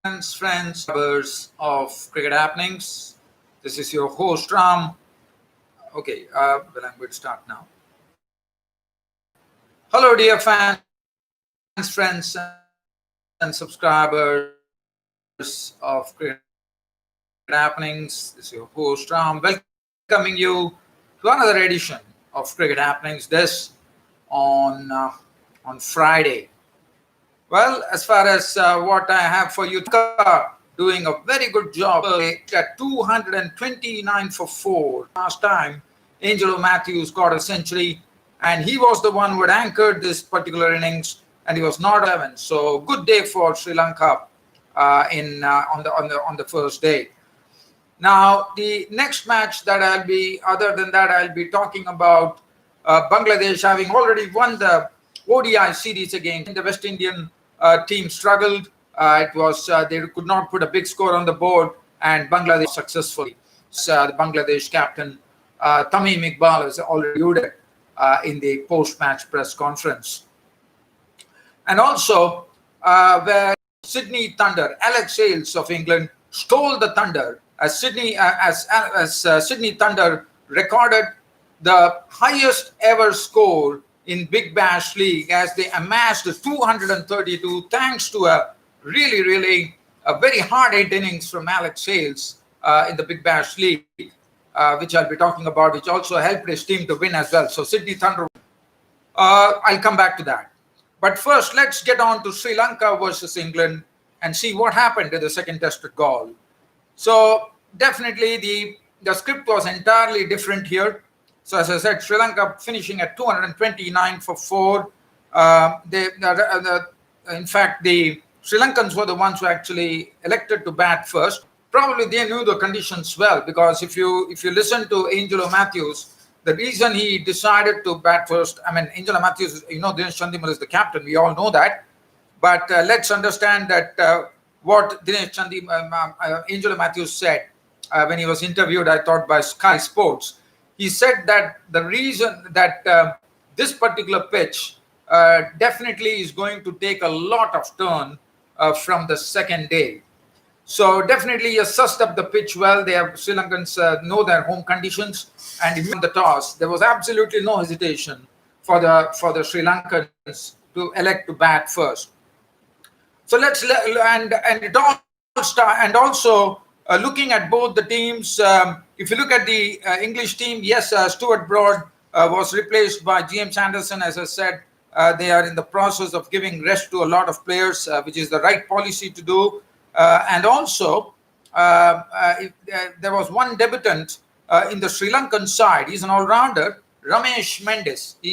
friends, lovers of cricket happenings. This is your host Ram. Okay, I'm going to start now. Hello, dear fans, friends, and subscribers of cricket happenings. This is your host Ram, welcoming you to another edition of cricket happenings. This on Friday. Well, as far as what I have for you, doing a very good job at 229 for 4. Last time, Angelo Mathews got a century, and he was the one who had anchored this particular innings, and he was not 11. So good day for Sri Lanka on the first day. Now, the next match that I'll be talking about Bangladesh having already won the ODI series against the West Indian team struggled. They could not put a big score on the board, and Bangladesh successfully. The Bangladesh captain Tamim Iqbal has already alluded in the post-match press conference, and also where Sydney Thunder, Alex Hales of England stole the thunder as Sydney Thunder recorded the highest ever score in Big Bash League as they amassed 232 thanks to a really a very hard-hit innings from Alex Hales in the Big Bash League, which I'll be talking about, which also helped his team to win as well. So Sydney Thunder, I'll come back to that. But first, let's get on to Sri Lanka versus England and see what happened in the second test at Galle. So definitely the script was entirely different here. So as I said, Sri Lanka finishing at 229 for 4. In fact, the Sri Lankans were the ones who actually elected to bat first. Probably they knew the conditions well, because if you listen to Angelo Mathews, the reason he decided to bat first, Angelo Mathews, Dinesh Chandimal is the captain. We all know that. But let's understand that what Angelo Mathews said when he was interviewed, I thought, by Sky Sports. He said that the reason that this particular pitch definitely is going to take a lot of turn from the second day. So definitely he has sussed up the pitch well. Sri Lankans know their home conditions, and in the toss, there was absolutely no hesitation for the Sri Lankans to elect to bat first. So looking at both the teams, if you look at the English team, yes, Stuart Broad was replaced by James Anderson. As I said, they are in the process of giving rest to a lot of players, which is the right policy to do. And also, there was one debutant in the Sri Lankan side. He's an all-rounder, Ramesh Mendes. I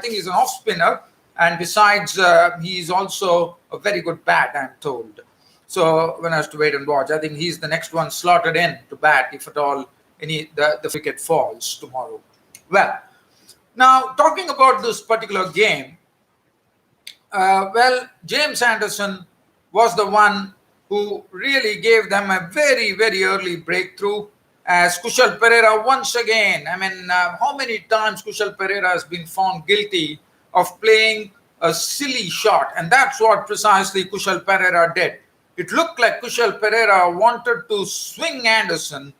think he's an off-spinner, and besides, he's also a very good bat, I'm told. So one has to wait and watch. I think he's the next one slotted in to bat if at all the wicket falls tomorrow. Well, now talking about this particular game, James Anderson was the one who really gave them a very, very early breakthrough, as Kushal Perera once again, how many times Kushal Perera has been found guilty of playing a silly shot, and that's what precisely Kushal Perera did. It looked like Kushal Perera wanted to swing Anderson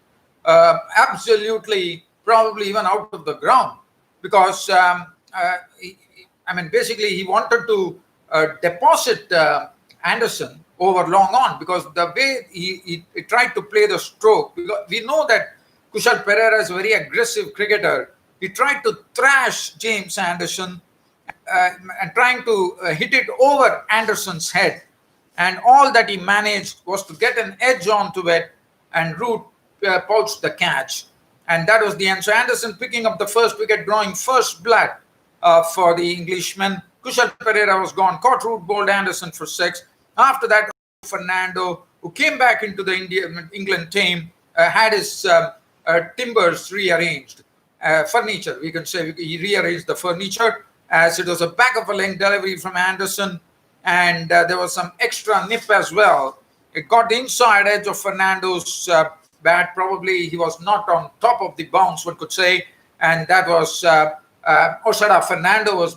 absolutely, probably even out of the ground, because basically he wanted to deposit Anderson over long on, because the way he tried to play the stroke, because we know that Kushal Perera is a very aggressive cricketer. He tried to thrash James Anderson and trying to hit it over Anderson's head. And all that he managed was to get an edge onto it and Root pouched the catch. And that was the end. So Anderson picking up the first wicket, drawing first blood for the Englishman. Kushal Perera was gone. Caught Root, bowled Anderson for 6. After that, Fernando, who came back into the England team, had his timbers rearranged. Furniture, we can say. He rearranged the furniture, as it was a back of a length delivery from Anderson. And there was some extra nip as well. It got the inside edge of Fernando's bat. Probably he was not on top of the bounce, one could say. And that was Fernando was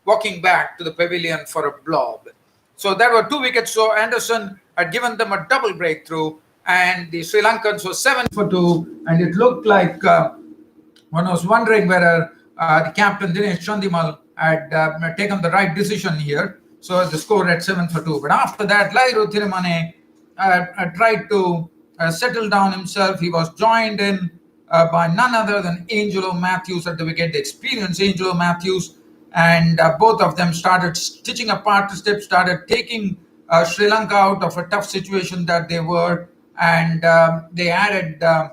walking back to the pavilion for a blob. So there were 2 wickets. So Anderson had given them a double breakthrough, and the Sri Lankans were 7 for 2. And it looked like one was wondering whether the captain Dinesh Chandimal had taken the right decision here. So the score at 7 for 2. But after that, Lairu Thirimane tried to settle down himself. He was joined in by none other than Angelo Mathews at the wicket, the experienced Angelo Mathews. And both of them started stitching a partnership, started taking Sri Lanka out of a tough situation that they were. And they added, I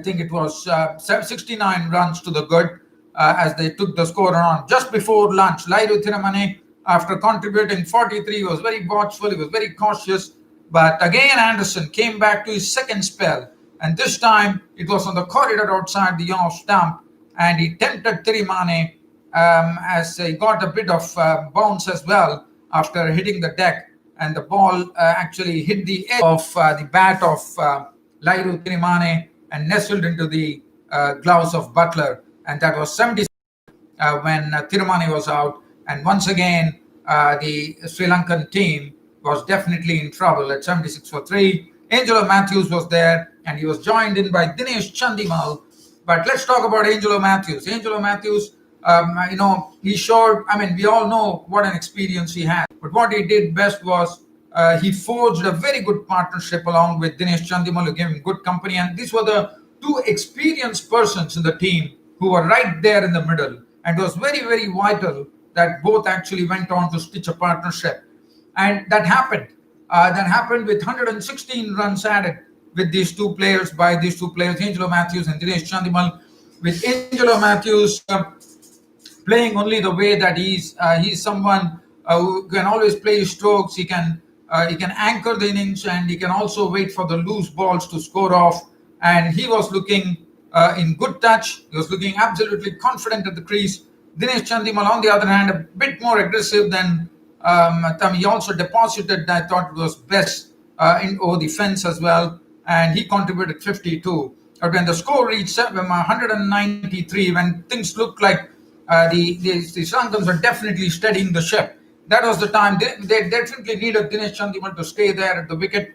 think it was 69 runs to the good as they took the score on. Just before lunch, Lairu Thirimane, after contributing 43, was very watchful, he was very cautious. But again, Anderson came back to his second spell. And this time, it was on the corridor outside the off stump. And he tempted Thirimane as he got a bit of bounce as well after hitting the deck. And the ball actually hit the edge of the bat of Lairu Thirimane and nestled into the gloves of Butler. And that was 76 when Thirimane was out. And once again, the Sri Lankan team was definitely in trouble at 76 for 3. Angelo Mathews was there, and he was joined in by Dinesh Chandimal. But let's talk about Angelo Mathews. Angelo Mathews, he showed, we all know what an experience he had. But what he did best was he forged a very good partnership along with Dinesh Chandimal, who gave him good company. And these were the 2 experienced persons in the team who were right there in the middle. And it was very, very vital that both actually went on to stitch a partnership. And that happened. That happened with 116 runs added with these 2 players, by these 2 players, Angelo Mathews and Dinesh Chandimal. With Angelo Mathews playing only the way that he's someone who can always play his strokes. He can anchor the innings, and he can also wait for the loose balls to score off. And he was looking in good touch. He was looking absolutely confident at the crease. Dinesh Chandimal, on the other hand, a bit more aggressive than he also deposited, I thought it was best over the fence as well, and he contributed 52. But when the score reached 193, when things looked like the Sri Lankans were definitely steadying the ship, that was the time they definitely needed Dinesh Chandimal to stay there at the wicket.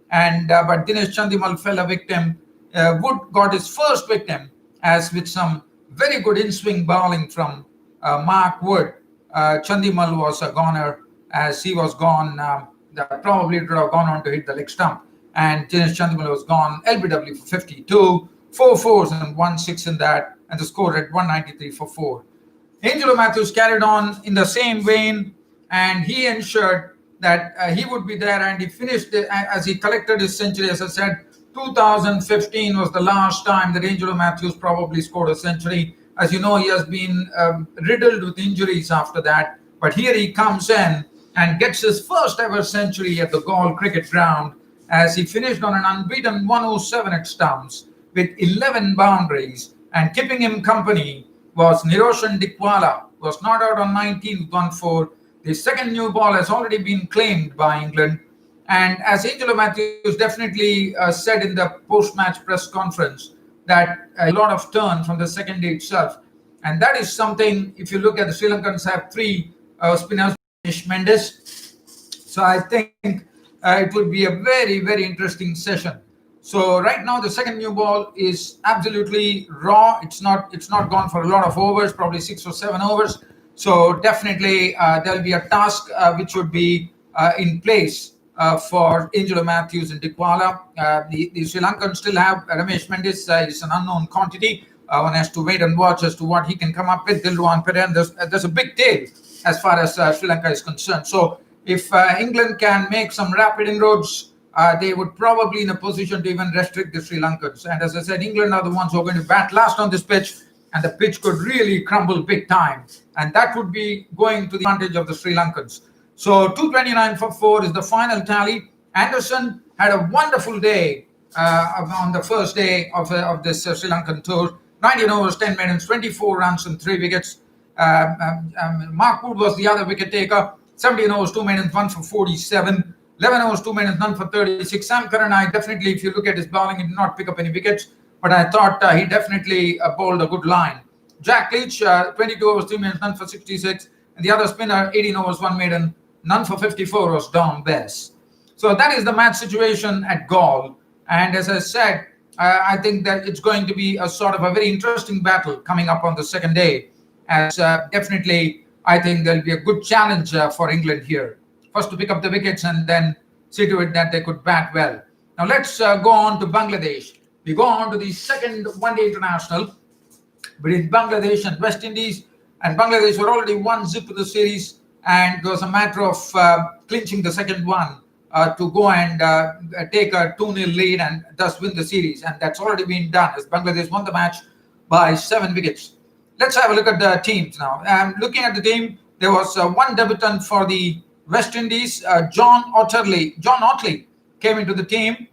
And but Dinesh Chandimal fell a victim. Wood got his first victim, as with some very good in-swing bowling from Mark Wood. Chandimal was a goner. As he was gone, that probably would have gone on to hit the leg stump. And Dinesh Chandimal was gone, LBW for 52, 4 fours and 1 6 in that, and the score at 193 for 4. Angelo Mathews carried on in the same vein, and he ensured that he would be there, and he finished as he collected his century. As I said, 2015 was the last time that Angelo Mathews probably scored a century. As you know, he has been riddled with injuries after that. But here he comes in and gets his first ever century at the Galle cricket ground, as he finished on an unbeaten 107 at stumps with 11 boundaries. And keeping him company was Niroshan Dikwala, who was not out on 19 with 1-4. The second new ball has already been claimed by England. And as Angelo Mathews definitely said in the post-match press conference, that a lot of turn from the second day itself. And that is something, if you look at the Sri Lankans have 3 spinners, Mendes. So I think it will be a very, very interesting session. So right now the second new ball is absolutely raw. It's not gone for a lot of overs, probably 6 or 7 overs. So definitely there'll be a task which would be in place for Angelo Mathews and Dikwala. The Sri Lankans still have Ramesh Mendes. It's an unknown quantity. One has to wait and watch as to what he can come up with. Dilruwan Perera, there's a big tail as far as Sri Lanka is concerned. So if England can make some rapid inroads, they would probably in a position to even restrict the Sri Lankans. And as I said, England are the ones who are going to bat last on this pitch, and the pitch could really crumble big time. And that would be going to the advantage of the Sri Lankans. So 229 for 4 is the final tally. Anderson had a wonderful day on the first day of this Sri Lankan tour. 19 overs, 10 maidens, 24 runs and 3 wickets. Mark Wood was the other wicket taker. 17 overs, 2 maidens, 1 for 47. 11 overs, 2 maidens, none for 36. Sam Curran, definitely, if you look at his bowling, he did not pick up any wickets. But I thought he definitely bowled a good line. Jack Leach, 22 overs, 3 maidens, none for 66. And the other spinner, 18 overs, 1 maiden, none for 54 was Dom Bess. So that is the match situation at Galle. And as I said, I think that it's going to be a sort of a very interesting battle coming up on the second day, as definitely I think there'll be a good challenge for England here. First to pick up the wickets and then see to it that they could bat well. Now let's go on to Bangladesh. We go on to the second one-day international between Bangladesh and West Indies. And Bangladesh were already 1-0 to the series, and it was a matter of clinching the second one to go and take a 2-0 lead and thus win the series. And that's already been done as Bangladesh won the match by 7 wickets. Let's have a look at the teams now. Looking at the team, there was one debutant for the West Indies, John Ottley came into the team.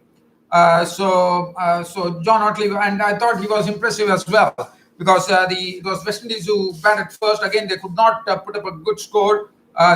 So John Ottley, and I thought he was impressive as well, because it was West Indies who batted first. Again, they could not put up a good score.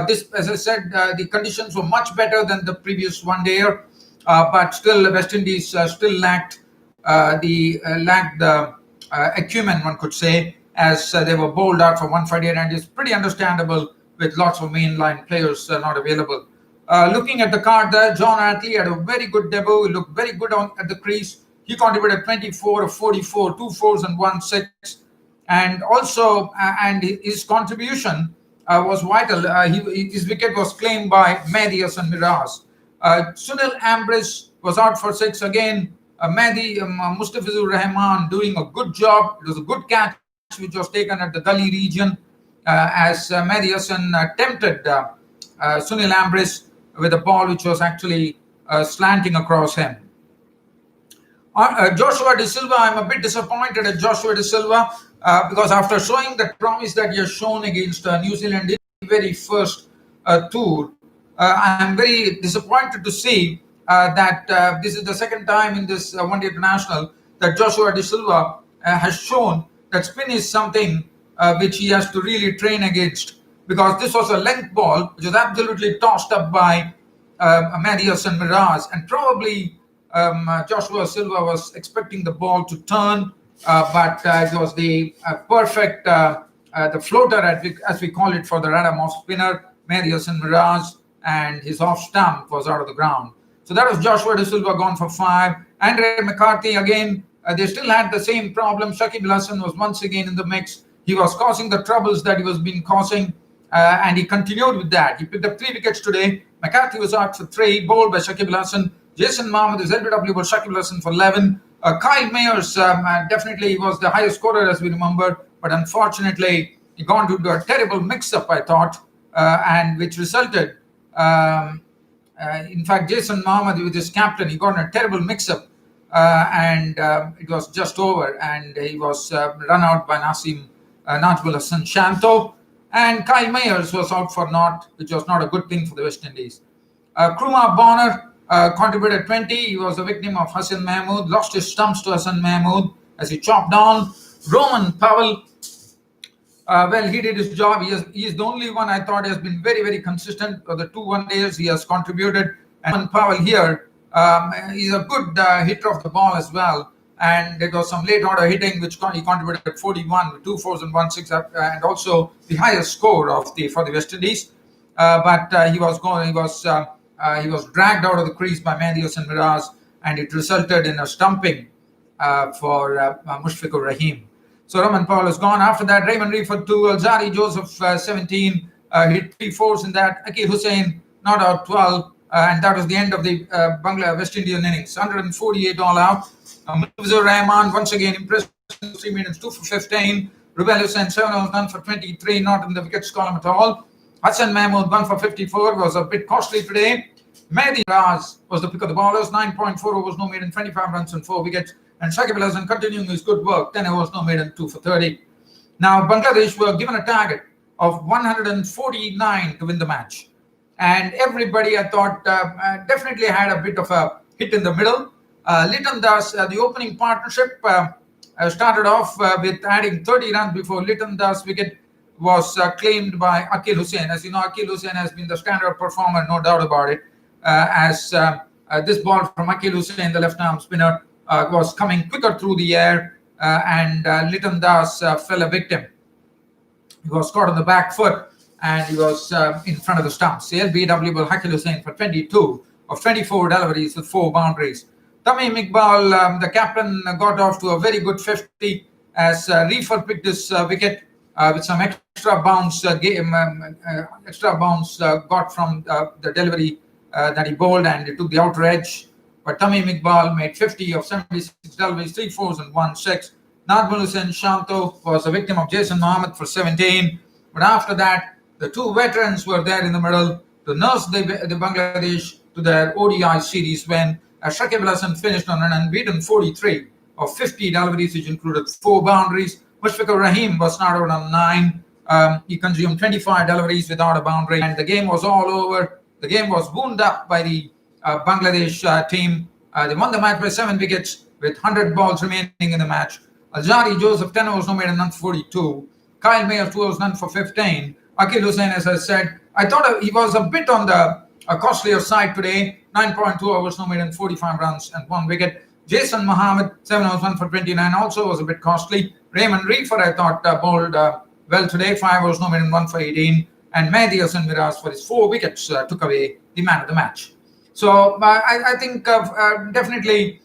This, as I said, the conditions were much better than the previous one-dayer, but still West Indies still lacked the acumen, one could say, as they were bowled out for 148, and it's pretty understandable with lots of mainline players not available. Looking at the card there, John Ottley had a very good debut. He looked very good at the crease. He contributed 24 of 44, 2 fours and 1 6. And also, and his contribution was vital. His wicket was claimed by Mathews and Miraz. Sunil Ambrish was out for 6 again. Mustafizur Rahman doing a good job. It was a good catch which was taken at the Galle region as Mathews tempted Sunil Ambrish with a ball which was actually slanting across him. Joshua De Silva, I'm a bit disappointed at Joshua De Silva because after showing the promise that he has shown against New Zealand in the very first tour, I'm very disappointed to see that this is the second time in this one-day international that Joshua De Silva has shown that spin is something which he has to really train against, because this was a length ball which was absolutely tossed up by Mathews and Miraz, and probably Joshua Silva was expecting the ball to turn, but it was the perfect, the floater as we call it for the random off spinner, Mathews and Miraz, and his off stump was out of the ground. So that was Joshua De Silva gone for 5. Andre McCarthy again, they still had the same problem. Shakib Al Hasan was once again in the mix. He was causing the troubles that he was been causing, and he continued with that. He picked up 3 wickets today. McCarthy was out for 3, bowled by Shakib Al Hasan. Jason Mahmood is LBW for Shakib Al Hasan for 11. Kyle Mayers definitely was the highest scorer, as we remember, but unfortunately he got into a terrible mix-up, I thought, and which resulted, in fact, Jason Mahmood with his captain, he got in a terrible mix-up, and it was just over, and he was run out by Najmul Hassan Shanto, and Kyle Mayers was out for naught, which was not a good thing for the West Indies. Krumar Bonner contributed 20. He was a victim of Hassan Mahmood, lost his stumps to Hassan Mahmood as he chopped down. Roman Powell, well, he did his job. He is the only one I thought has been very, very consistent. For the 2 one-days he has contributed. And Roman Powell here, he's a good hitter of the ball as well. And it was some late order hitting which he contributed 41 with 2 fours and 1 6, and also the highest score for the West Indies. But he was dragged out of the crease by Mathews and Miraz, and it resulted in a stumping for Mushfiqur Rahim. So Roman Powell is gone. After that, Raymond Reed for 2, Alzari Joseph 17, hit 3 fours in that. Akil Hussain not out 12, and that was the end of the West Indian innings. 148 all out. Mufizur Rahman once again impressed, 3 minutes, 2 for 15. Rubel Hussain 7 was done for 23, not in the wickets column at all. Hassan Mahmood 1 for 54 was a bit costly today. Mehdi Raz was the pick of the bowlers, 9.4 overs, no maiden, 25 runs and 4 wickets. And Shakib Al Hasan continuing his good work, 10 overs, no maiden, 2 for 30. Now, Bangladesh were given a target of 149 to win the match. And everybody, I thought, definitely had a bit of a hit in the middle. Litton Das, the opening partnership, started off with adding 30 runs before Litton Das' wicket was claimed by Akil Hussain. As you know, Akil Hussain has been the standard performer, no doubt about it, as this ball from Akil Hussain, the left-arm spinner, was coming quicker through the air, and Litton Das fell a victim. He was caught on the back foot. and he was in front of the stumps. The LBW will Hales for 22 of 24 deliveries with 4 boundaries. Tamim Iqbal, the captain, got off to a very good 50 as Reefer picked his wicket with some extra bounce got from the delivery that he bowled, and he took the outer edge. But Tamim Iqbal made 50 of 76 deliveries, 3 fours and 1 6. Nadmul Hussain Shanto was a victim of Jason Mohammed for 17. But after that, the 2 veterans were there in the middle to nurse the Bangladesh to their ODI series win. Shakib Al Hasan finished on an unbeaten 43 of 50 deliveries, which included 4 boundaries. Mushfiqur Rahim was not out on 9. He consumed 25 deliveries without a boundary, and the game was all over. The game was wound up by the Bangladesh team. They won the match by 7 wickets with 100 balls remaining in the match. Al-Jari Joseph, 10 overs, no made and none for 42. Kyle Mayer, 2 overs, none for 15. Akil Hussain, as I said, I thought he was a bit on the costlier side today. 9.2 overs, no made and 45 runs and 1 wicket. Jason Mohammed, 7 overs, 1 for 29, also was a bit costly. Raymond Reefer, I thought, bowled well today. 5 overs, no made and 1 for 18. And Mehdi Hassan Miraz, for his 4 wickets, took away the man of the match. So I think definitely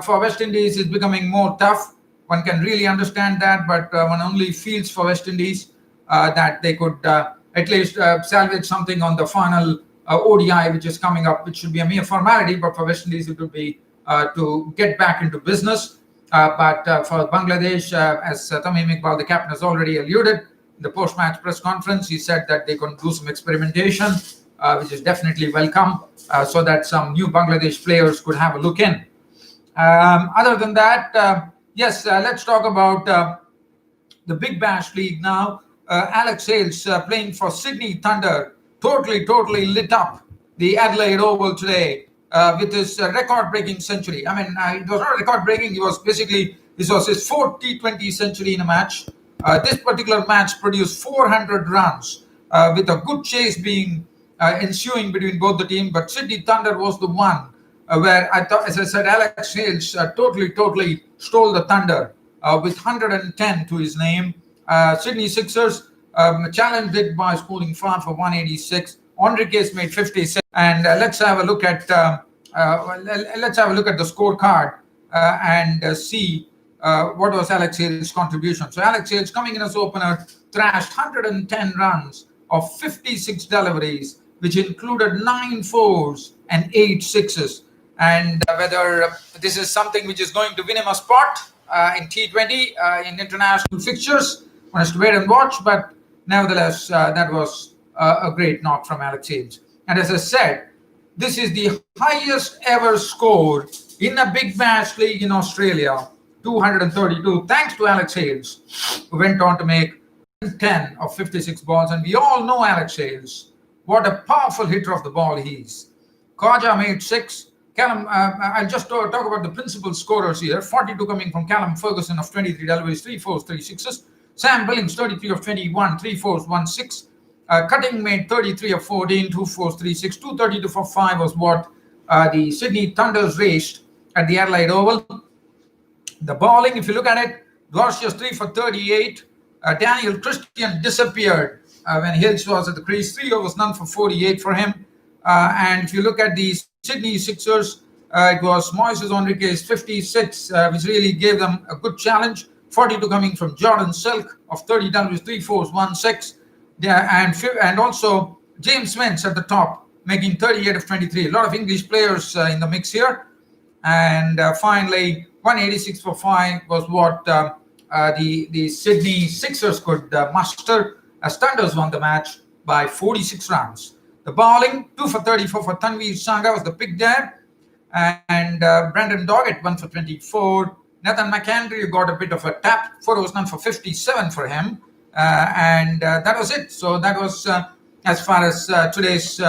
for West Indies, it's becoming more tough. One can really understand that, but one only feels for West Indies that they could at least salvage something on the final ODI, which is coming up, which should be a mere formality, but for West Indies, it would be to get back into business. But for Bangladesh, as Tamim Iqbal, the captain, has already alluded in the post-match press conference, he said that they can do some experimentation, which is definitely welcome, so that some new Bangladesh players could have a look in. Other than that, yes, let's talk about the Big Bash League now. Alex Hales, playing for Sydney Thunder, totally lit up the Adelaide Oval today with his record-breaking century. I mean, it was not record-breaking. This was his 4th T20 century in a match. This particular match produced 400 runs with a good chase being ensuing between both the teams. But Sydney Thunder was the one where I thought, as I said, Alex Hales totally stole the Thunder with 110 to his name. Sydney Sixers challenged it by scoring 5 for 186. Enriquez made 56. And let's have a look at the scorecard and see what was Alex Hales' contribution. So Alex Hales, coming in as opener, thrashed 110 runs of 56 deliveries, which included 9 fours and 8 sixes. And whether this is something which is going to win him a spot in T20 in international fixtures, one has to wait and watch. But nevertheless, that was a great knock from Alex Hales. And as I said, this is the highest ever score in a Big Bash League in Australia, 232, thanks to Alex Hales, who went on to make 10 of 56 balls. And we all know Alex Hales, what a powerful hitter of the ball he is. Khaja made 6. Callum, I'll just talk about the principal scorers here. 42 coming from Callum Ferguson of 23 deliveries, 3 fours, 3 sixes. Sam Billings, 33 of 21, 3 fours, 1 6. Cutting made 33 of 14, 2 fours, 3 6. 232 for 5 was what the Sydney Thunders raced at the Adelaide Oval. The bowling, if you look at it, Gorsius 3 for 38. Daniel Christian disappeared when Hales was at the crease. 3 overs, none for 48 for him. And if you look at the Sydney Sixers, it was Moises Enriquez 56, which really gave them a good challenge. 42 coming from Jordan Silk of 30 deliveries, 3 fours, 1 6. And also James Vince at the top, making 38 of 23. A lot of English players in the mix here. And finally, 186 for 5 was what the Sydney Sixers could muster, as Thunders won the match by 46 runs. The bowling, 2 for 34 for Tanveer Sangha was the pick there. And Brandon Doggett, 1 for 24. Nathan McAndrew got a bit of a tap. 4 overs, none for 57 for him. And that was it. So that was as far as today's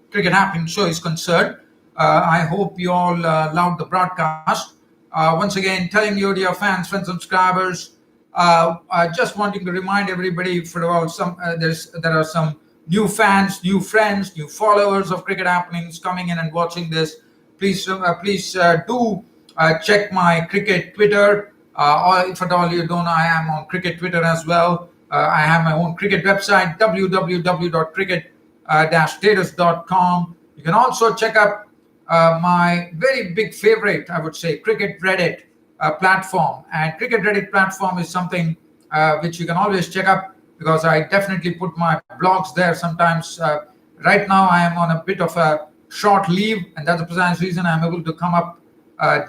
Cricket Happening show is concerned. I hope you all loved the broadcast. Once again, telling you, dear fans, friends, subscribers, just wanting to remind everybody, for all there are some new fans, new friends, new followers of Cricket Happenings coming in and watching this. Please do check my cricket Twitter. Or if at all you don't know, I am on cricket Twitter as well. I have my own cricket website, www.cricket-status.com. You can also check up my very big favorite, I would say, Cricket Reddit platform. And Cricket Reddit platform is something which you can always check up, because I definitely put my blogs there sometimes. Right now, I am on a bit of a short leave, and that's the precise reason I'm able to come up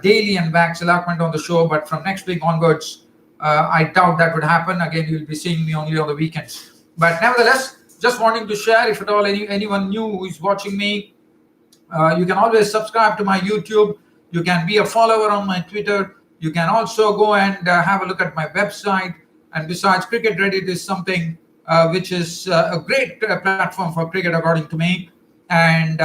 daily and wax eloquent on the show. But from next week onwards, I doubt that would happen. Again, you'll be seeing me only on the weekends. But nevertheless, just wanting to share, if at all anyone new who is watching me, you can always subscribe to my YouTube. You can be a follower on my Twitter. You can also go and have a look at my website. And besides, Cricket Reddit is something which is a great platform for cricket, according to me. And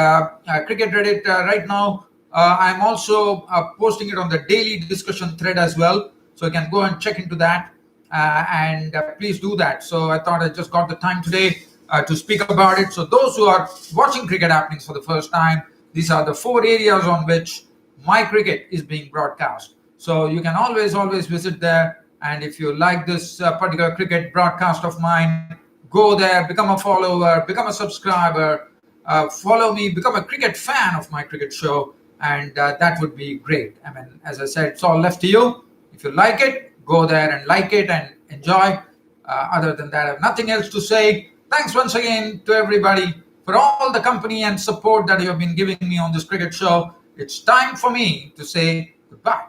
Cricket Reddit right now, I'm also posting it on the daily discussion thread as well. So you can go and check into that, and please do that. So I thought I just got the time today to speak about it. So those who are watching cricket happenings for the first time, these are the 4 areas on which my cricket is being broadcast. So you can always visit there. And if you like this particular cricket broadcast of mine, go there, become a follower, become a subscriber, follow me, become a cricket fan of my cricket show. And that would be great. I mean, as I said, it's all left to you. If you like it, go there and like it and enjoy. Other than that, I have nothing else to say. Thanks once again to everybody for all the company and support that you have been giving me on this cricket show. It's time for me to say goodbye.